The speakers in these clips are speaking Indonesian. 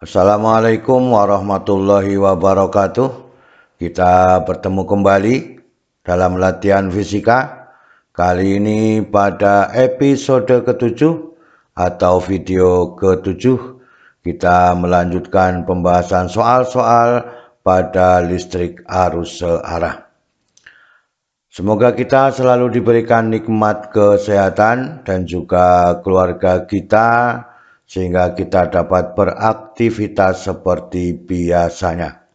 Assalamualaikum warahmatullahi wabarakatuh. Kita bertemu kembali dalam latihan fisika. Kali ini pada episode ke-7 atau video ke-7 kita melanjutkan pembahasan soal-soal pada listrik arus searah. Semoga kita selalu diberikan nikmat kesehatan dan juga keluarga kita sehingga kita dapat beraktivitas seperti biasanya.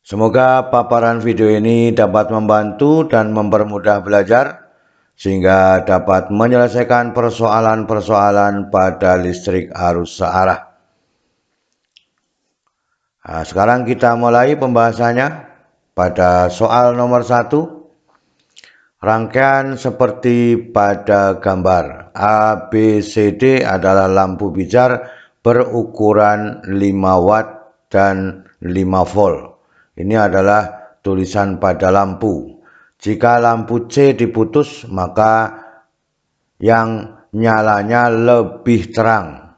Semoga paparan video ini dapat membantu dan mempermudah belajar sehingga dapat menyelesaikan persoalan-persoalan pada listrik arus searah. Nah, sekarang kita mulai pembahasannya pada soal nomor 1. Rangkaian seperti pada gambar. ABCD adalah lampu pijar berukuran 5 watt dan 5 volt. Ini adalah tulisan pada lampu. Jika lampu C diputus, maka yang nyalanya lebih terang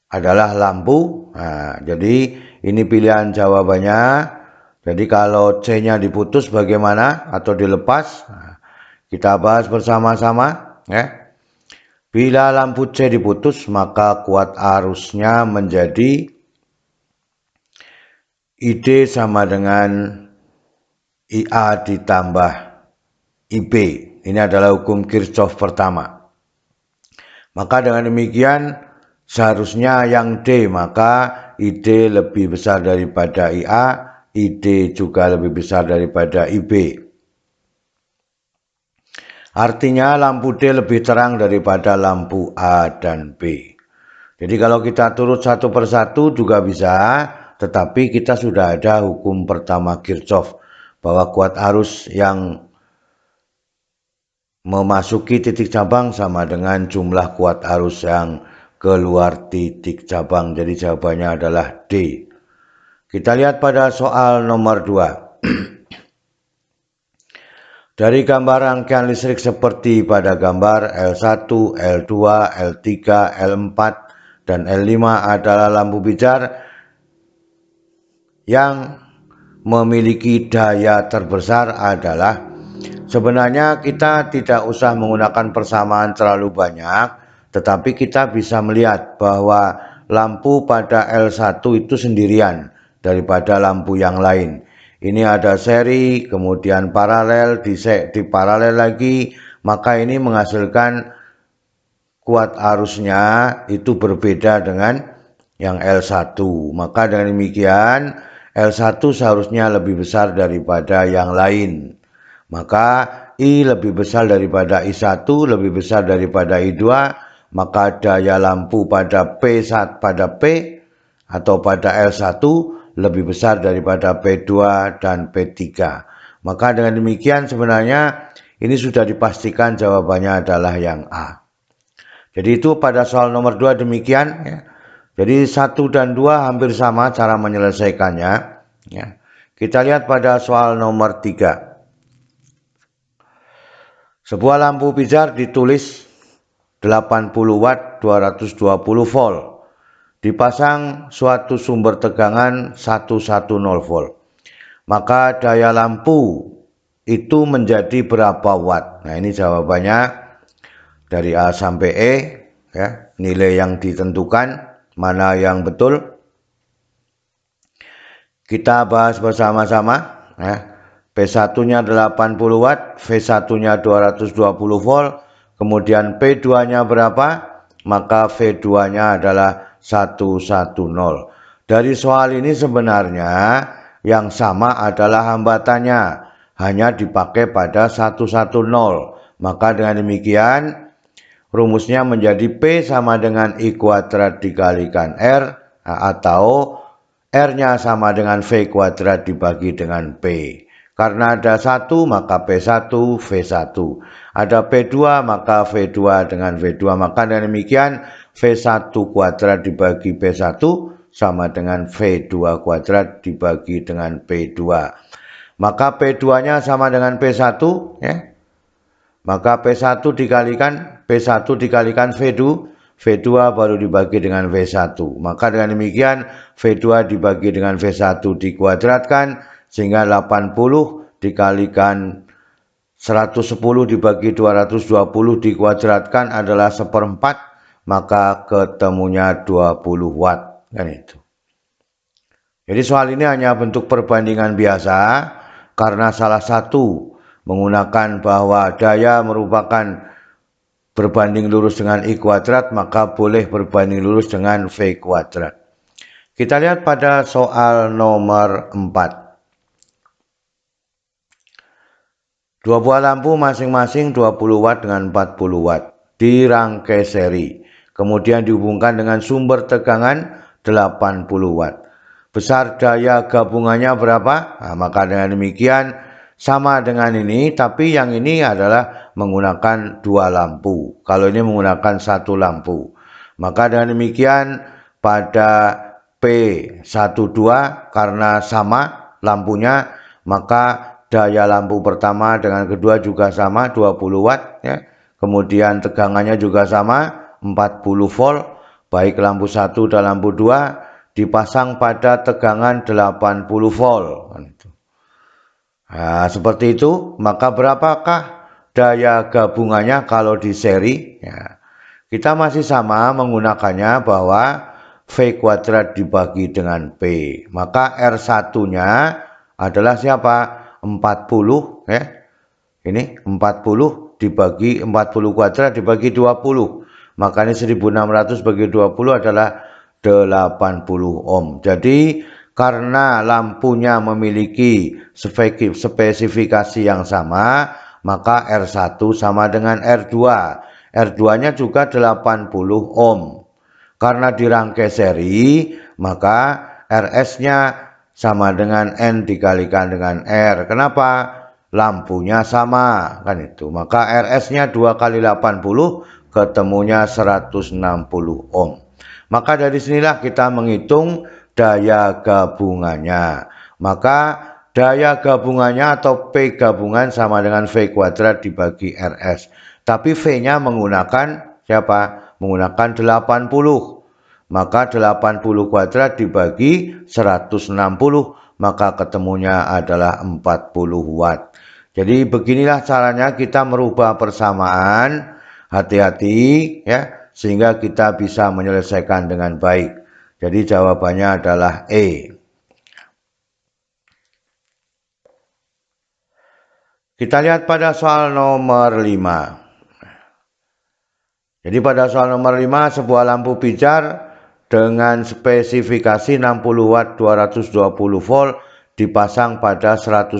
adalah lampu. Nah, jadi ini pilihan jawabannya. Jadi kalau C-nya diputus bagaimana atau dilepas? Nah, kita bahas bersama-sama ya. Bila lampu C diputus, maka kuat arusnya menjadi ID sama dengan IA ditambah IB. Ini adalah hukum Kirchhoff pertama. Maka dengan demikian seharusnya yang D, maka ID lebih besar daripada IA, ID juga lebih besar daripada IB. Artinya lampu D lebih terang daripada lampu A dan B. Jadi kalau kita turut satu persatu juga bisa, tetapi kita sudah ada hukum pertama Kirchhoff bahwa kuat arus yang memasuki titik cabang sama dengan jumlah kuat arus yang keluar titik cabang. Jadi jawabannya adalah D. Kita lihat pada soal nomor 2. Dari gambar rangkaian listrik seperti pada gambar L1, L2, L3, L4, dan L5 adalah lampu pijar yang memiliki daya terbesar adalah, sebenarnya kita tidak usah menggunakan persamaan terlalu banyak, tetapi kita bisa melihat bahwa lampu pada L1 itu sendirian daripada lampu yang lain. Ini ada seri, kemudian paralel, di paralel lagi, maka ini menghasilkan kuat arusnya itu berbeda dengan yang L1. Maka dengan demikian L1 seharusnya lebih besar daripada yang lain. Maka I lebih besar daripada I1, lebih besar daripada I2, maka daya lampu pada P1 pada P atau pada L1 lebih besar daripada P2 dan P3. Maka dengan demikian sebenarnya ini sudah dipastikan jawabannya adalah yang A. Jadi itu pada soal nomor 2 demikian ya. Jadi 1 dan 2 hampir sama cara menyelesaikannya ya. Kita lihat pada soal nomor 3. Sebuah lampu pijar ditulis 80 watt 220 volt. Dipasang suatu sumber tegangan 110 volt. Maka daya lampu itu menjadi berapa watt? Nah, ini jawabannya dari A sampai E ya, nilai yang ditentukan mana yang betul. Kita bahas bersama-sama ya. P1-nya 80 watt, V1-nya 220 volt, kemudian P2-nya berapa? Maka V2-nya adalah 110. Dari soal ini sebenarnya yang sama adalah hambatannya, hanya dipakai pada 110. Maka dengan demikian rumusnya menjadi P sama dengan I kuadrat dikalikan R, atau R-nya sama dengan V kuadrat dibagi dengan P. Karena ada 1 maka P1 V1. Ada P2 maka V2 dengan V2. Maka dengan demikian V1 kuadrat dibagi P1 sama dengan V2 kuadrat dibagi dengan P2. Maka P2-nya sama dengan P1 ya. Maka P1 dikalikan V2 V2 baru dibagi dengan V1. Maka dengan demikian V2 dibagi dengan V1 dikuadratkan sehingga 80 dikalikan 110 dibagi 220 dikuadratkan adalah 1/4, maka ketemunya 20 watt, kan itu. Jadi soal ini hanya bentuk perbandingan biasa karena salah satu menggunakan bahwa daya merupakan berbanding lurus dengan I kuadrat, maka boleh berbanding lurus dengan V kuadrat. Kita lihat pada soal nomor 4. Dua buah lampu masing-masing 20 watt dengan 40 watt dirangkai seri, kemudian dihubungkan dengan sumber tegangan 80 watt. Besar daya gabungannya berapa? Nah, maka dengan demikian sama dengan ini, tapi yang ini adalah menggunakan 2 lampu. Kalau ini menggunakan 1 lampu. Maka dengan demikian pada P12 karena sama lampunya, maka daya lampu pertama dengan kedua juga sama 20 watt ya. Kemudian tegangannya juga sama 40 volt, baik lampu 1 dan lampu 2 dipasang pada tegangan 80 volt. Nah, seperti itu, maka berapakah daya gabungannya kalau di seri? Ya, kita masih sama menggunakannya bahwa V kuadrat dibagi dengan P. Maka R1-nya adalah siapa? 40 ya. Ini 40 dibagi 40 kuadrat dibagi 20. Maka ini 1600 bagi 20 adalah 80 ohm. Jadi karena lampunya memiliki spesifikasi yang sama, maka R1 sama dengan R2. R2-nya juga 80 ohm. Karena dirangkai seri, maka RS-nya sama dengan N dikalikan dengan R. Kenapa? Lampunya sama, kan itu. Maka RS-nya 2 kali 80 ketemunya 160 ohm. Maka dari sinilah kita menghitung daya gabungannya. Maka daya gabungannya atau P gabungan sama dengan V kuadrat dibagi RS. Tapi V-nya menggunakan siapa? Menggunakan 80. Maka 80 kuadrat dibagi 160, maka ketemunya adalah 40 watt. Jadi beginilah caranya kita merubah persamaan. Hati-hati ya, sehingga kita bisa menyelesaikan dengan baik. Jadi jawabannya adalah E. Kita lihat pada soal nomor 5. Jadi pada soal nomor 5, sebuah lampu pijar dengan spesifikasi 60 watt 220 volt dipasang pada 110.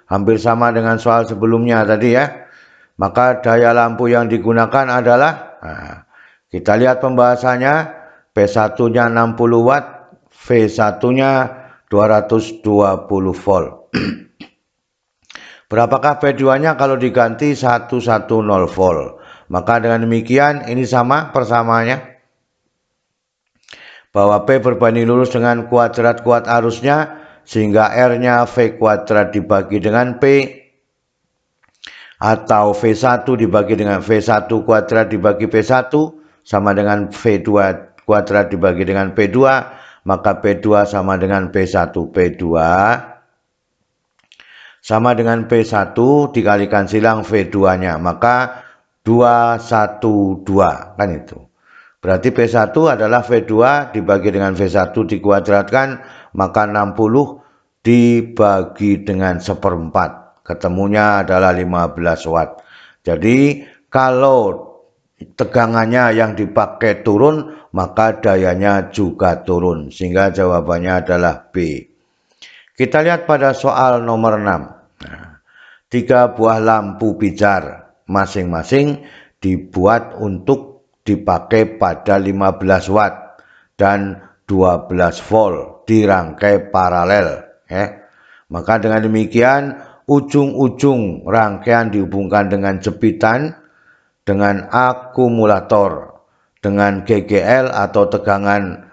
Hampir sama dengan soal sebelumnya tadi ya. Maka daya lampu yang digunakan adalah, nah, kita lihat pembahasannya, P1-nya 60 watt, V1-nya 220 volt. Berapakah P2-nya kalau diganti 110 volt? Maka dengan demikian ini sama persamaannya, bahwa P berbanding lurus dengan kuadrat kuat arusnya, sehingga R-nya V kuadrat dibagi dengan P, atau V1 dibagi dengan V1 kuadrat dibagi P1 sama dengan V2 kuadrat dibagi dengan P2, maka P2 sama dengan P1. P2 sama dengan P1 dikalikan silang V2-nya, maka 212, kan itu. Berarti P1 adalah V2 dibagi dengan V1 dikuadratkan, maka 60 dibagi dengan 1/4. Ketemunya adalah 15 watt. Jadi kalau tegangannya yang dipakai turun, maka dayanya juga turun. Sehingga jawabannya adalah B. Kita lihat pada soal nomor 6. Nah, 3 buah lampu pijar masing-masing dibuat untuk dipakai pada 15 watt dan 12 volt dirangkai paralel. Maka dengan demikian ujung-ujung rangkaian dihubungkan dengan jepitan, dengan akumulator, dengan GGL atau tegangan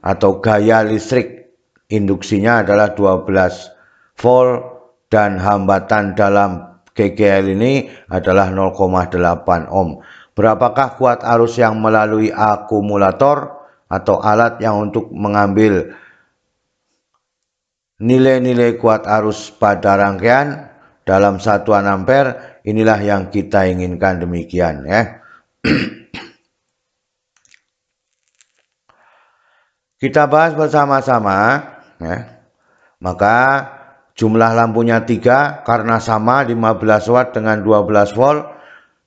atau gaya listrik. Induksinya adalah 12 volt dan hambatan dalam GGL ini adalah 0,8 ohm. Berapakah kuat arus yang melalui akumulator atau alat yang untuk mengambil nilai-nilai kuat arus pada rangkaian dalam satuan ampere? Inilah yang kita inginkan, demikian ya. Kita bahas bersama-sama ya. Maka jumlah lampunya 3 karena sama 15 watt dengan 12 volt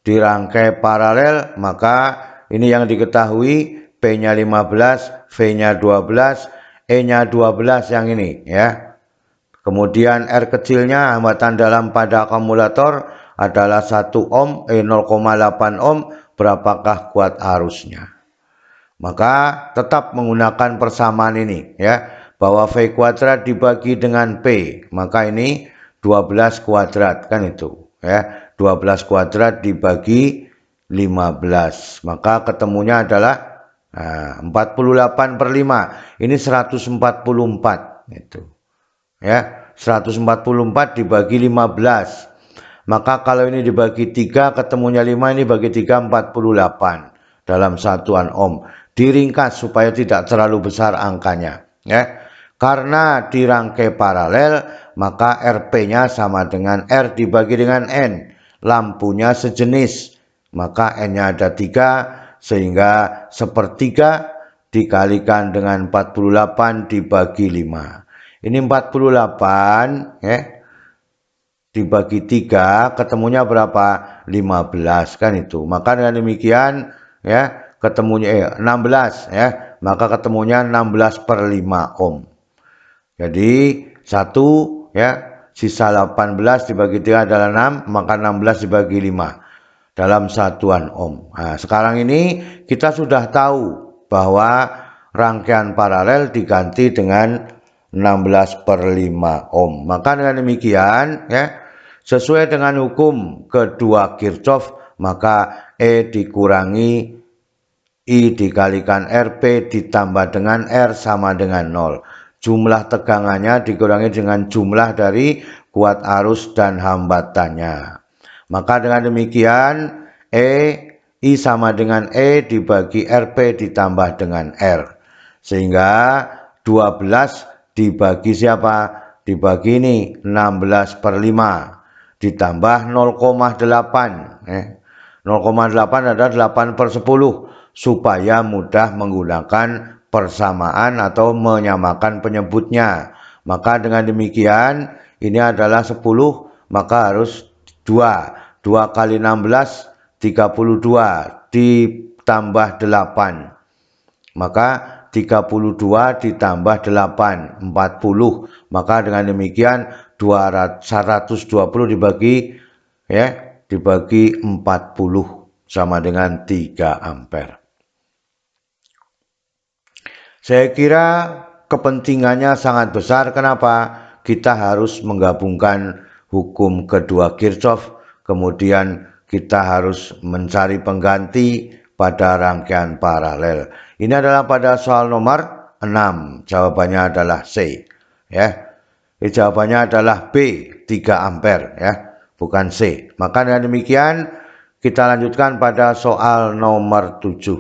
dirangkai paralel, maka ini yang diketahui, P-nya 15, V-nya 12, E-nya 12 yang ini ya. Kemudian R kecilnya, hambatan dalam pada akumulator adalah 1 ohm, 0,8 ohm. Berapakah kuat arusnya? Maka tetap menggunakan persamaan ini ya, bahwa V kuadrat dibagi dengan P, maka ini 12 kuadrat kan itu ya, 12 kuadrat dibagi 15, maka ketemunya adalah 48/5. Ini 144 itu ya, 144 dibagi 15. Maka kalau ini dibagi 3 ketemunya 5, ini bagi 3 48 dalam satuan ohm. Diringkas supaya tidak terlalu besar angkanya ya. Karena dirangkai paralel, maka Rp-nya sama dengan R dibagi dengan N. Lampunya sejenis, maka N-nya ada 3, sehingga sepertiga dikalikan dengan 48 dibagi 5. Ini 48 ya, dibagi 3 ketemunya berapa? 15 kan itu. Maka dengan demikian ya, ketemunya 16 ya, maka ketemunya 16/5 ohm. Jadi 1 ya, sisa 18 dibagi 3 adalah 6, maka 16 dibagi 5 dalam satuan ohm. Nah, sekarang ini kita sudah tahu bahwa rangkaian paralel diganti dengan 16/5 ohm. Maka dengan demikian ya, sesuai dengan hukum kedua Kirchhoff, maka E dikurangi I dikalikan Rp ditambah dengan R sama dengan 0. Jumlah tegangannya dikurangi dengan jumlah dari kuat arus dan hambatannya. Maka dengan demikian I sama dengan E dibagi Rp ditambah dengan R. Sehingga 12 dibagi siapa? Dibagi ini 16/5 ditambah 0,8 0,8 adalah 8/10, supaya mudah menggunakan persamaan atau menyamakan penyebutnya. Maka dengan demikian ini adalah 10, maka harus 2 kali 16 32 ditambah 8, maka 32 ditambah 8 40, maka dengan demikian 120 dibagi ya, dibagi 40 sama dengan 3 ampere. Saya kira kepentingannya sangat besar. Kenapa? Kita harus menggabungkan hukum kedua Kirchhoff, kemudian kita harus mencari pengganti pada rangkaian paralel. Ini adalah pada soal nomor 6. Jawabannya adalah C. Ya. Jawabannya adalah B, 3 ampere ya, bukan C. Maka dengan demikian kita lanjutkan pada soal nomor 7.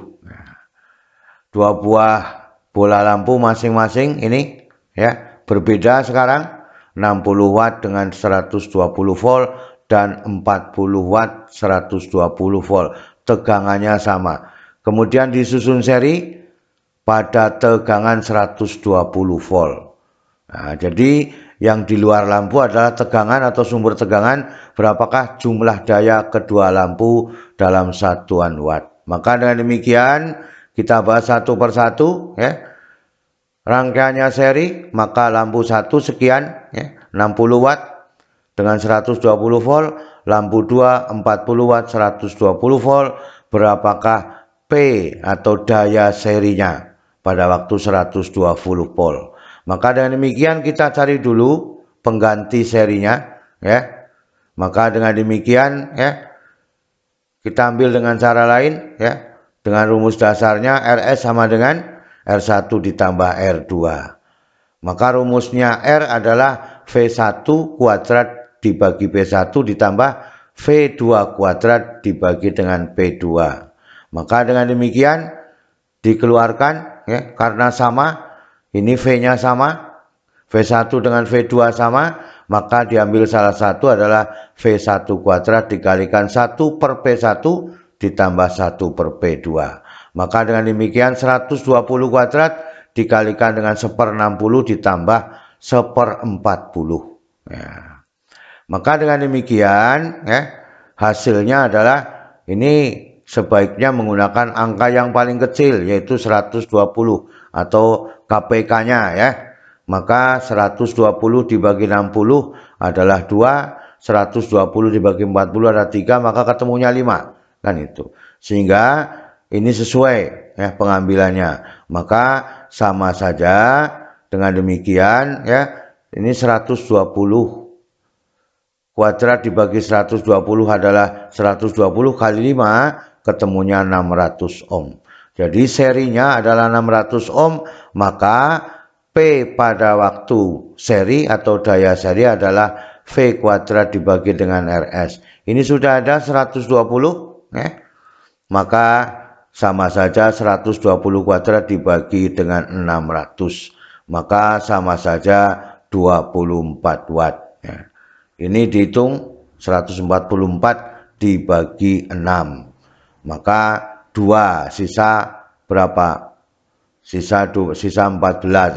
Dua buah bola lampu masing-masing ini ya, berbeda sekarang, 60 watt dengan 120 volt dan 40 watt 120 volt. Tegangannya sama. Kemudian disusun seri pada tegangan 120 volt. Nah, jadi yang di luar lampu adalah tegangan atau sumber tegangan. Berapakah jumlah daya kedua lampu dalam satuan watt? Maka dengan demikian kita bahas satu persatu ya. Rangkaiannya seri, maka lampu 1 sekian ya, 60 watt dengan 120 volt, lampu 2 40 watt 120 volt. Berapakah P atau daya serinya pada waktu 120 volt? Maka dengan demikian kita cari dulu pengganti serinya ya. Maka dengan demikian ya, kita ambil dengan cara lain ya. Dengan rumus dasarnya RS sama dengan R1 ditambah R2. Maka rumusnya R adalah V1 kuadrat dibagi P1 ditambah V2 kuadrat dibagi dengan P2. Maka dengan demikian dikeluarkan ya, karena sama, ini V-nya sama, V1 dengan V2 sama, maka diambil salah satu adalah V1 kuadrat dikalikan 1 per P1 ditambah 1 per P2. Maka dengan demikian 120 kuadrat dikalikan dengan 1/60 ditambah 1/40. Ya. Maka dengan demikian ya, hasilnya adalah ini sebaiknya menggunakan angka yang paling kecil yaitu 120 atau KPK-nya ya. Maka 120 dibagi 60 adalah 2, 120 dibagi 40 adalah 3, maka ketemunya 5. Kan itu. Sehingga ini sesuai ya pengambilannya. Maka sama saja dengan demikian ya. Ini 120 kuadrat dibagi 120 adalah 120 kali 5, ketemunya 600 ohm. Jadi serinya adalah 600 ohm, maka P pada waktu seri atau daya seri adalah V kuadrat dibagi dengan RS. Ini sudah ada 120 ya. Maka sama saja 120 kuadrat dibagi dengan 600. Maka sama saja 24 watt ya. Ini dihitung 144 dibagi 6. Maka 2 sisa berapa? Sisa 14,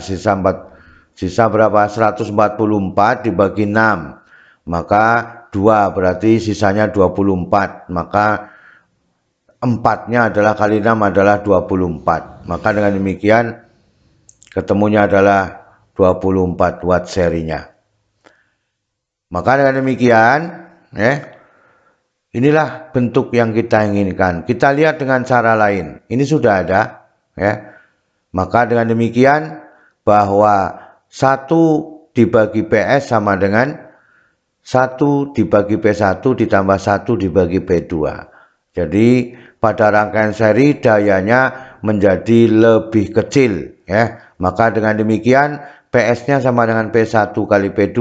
sisa berapa? 144 dibagi 6. Maka 2 berarti sisanya 24. Maka 4-nya adalah kali 6 adalah 24. Maka dengan demikian ketemunya adalah 24 watt serinya. Maka dengan demikian inilah bentuk yang kita inginkan. Kita lihat dengan cara lain. Ini sudah ada ya. Maka dengan demikian bahwa 1 dibagi PS sama dengan 1 dibagi P1 ditambah 1 dibagi P2. Jadi pada rangkaian seri dayanya menjadi lebih kecil ya. Maka dengan demikian PS-nya sama dengan P1 kali P2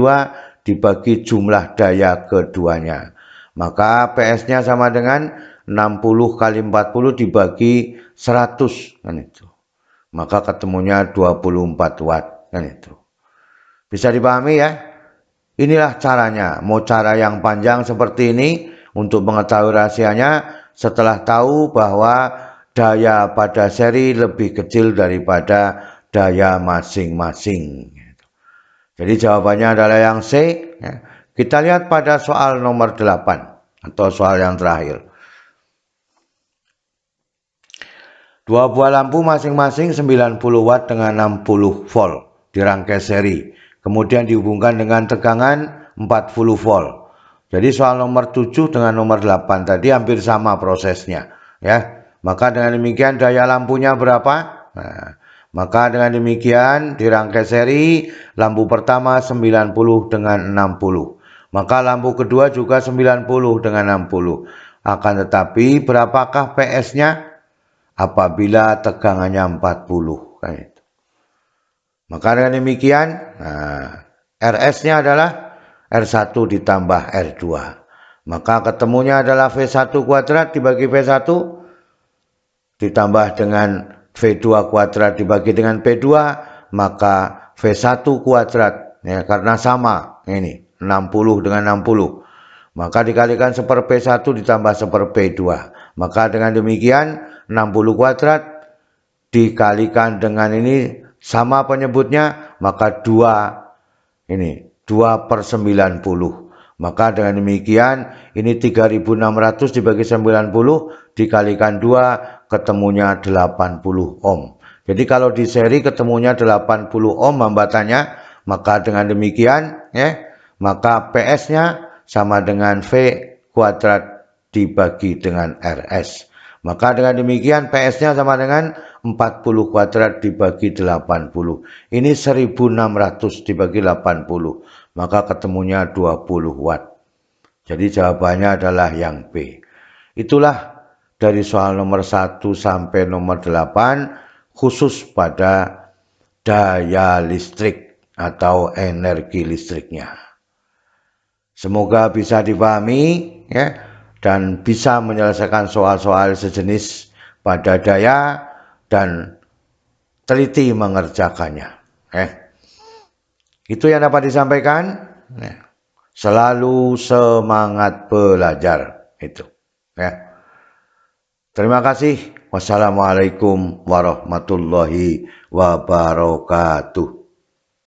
dibagi jumlah daya keduanya. Maka PS-nya sama dengan 60 kali 40 dibagi 100 kan itu. Maka ketemunya 24 watt kan itu. Bisa dipahami ya? Inilah caranya. Mau cara yang panjang seperti ini untuk mengetahui rahasianya setelah tahu bahwa daya pada seri lebih kecil daripada daya masing-masing. Jadi jawabannya adalah yang C ya. Kita lihat pada soal nomor 8 atau soal yang terakhir. Dua buah lampu masing-masing 90 watt dengan 60 volt dirangkai seri. Kemudian dihubungkan dengan tegangan 40 volt. Jadi soal nomor 7 dengan nomor 8 tadi hampir sama prosesnya ya. Maka dengan demikian daya lampunya berapa? Nah, maka dengan demikian dirangkai seri lampu pertama 90 dengan 60. Maka lampu kedua juga 90 dengan 60. Akan tetapi berapakah PS-nya? Apabila tegangannya 40 kan itu. Maka dengan demikian RS-nya adalah R1 ditambah R2. Maka ketemunya adalah V1 kuadrat dibagi V1 ditambah dengan V2 kuadrat dibagi dengan P2, maka V1 kuadrat ya, karena sama ini 60 dengan 60. Maka dikalikan 1 per P1 ditambah 1 per P2. Maka dengan demikian 60 kuadrat dikalikan dengan ini sama penyebutnya, maka 2 ini 2 per 90. Maka dengan demikian ini 3600 dibagi 90 dikalikan 2 ketemunya 80 ohm. Jadi kalau di seri ketemunya 80 ohm hambatannya, maka dengan demikian maka PS-nya sama dengan V kuadrat dibagi dengan RS. Maka dengan demikian PS-nya sama dengan 40 kuadrat dibagi 80. Ini 1600 dibagi 80. Maka ketemunya 20 watt. Jadi jawabannya adalah yang B. Itulah dari soal nomor 1 sampai nomor 8 khusus pada daya listrik atau energi listriknya. Semoga bisa dipahami ya dan bisa menyelesaikan soal-soal sejenis pada daya dan teliti mengerjakannya. Itu yang dapat disampaikan. Selalu semangat belajar itu. Ya. Terima kasih. Wassalamualaikum warahmatullahi wabarakatuh.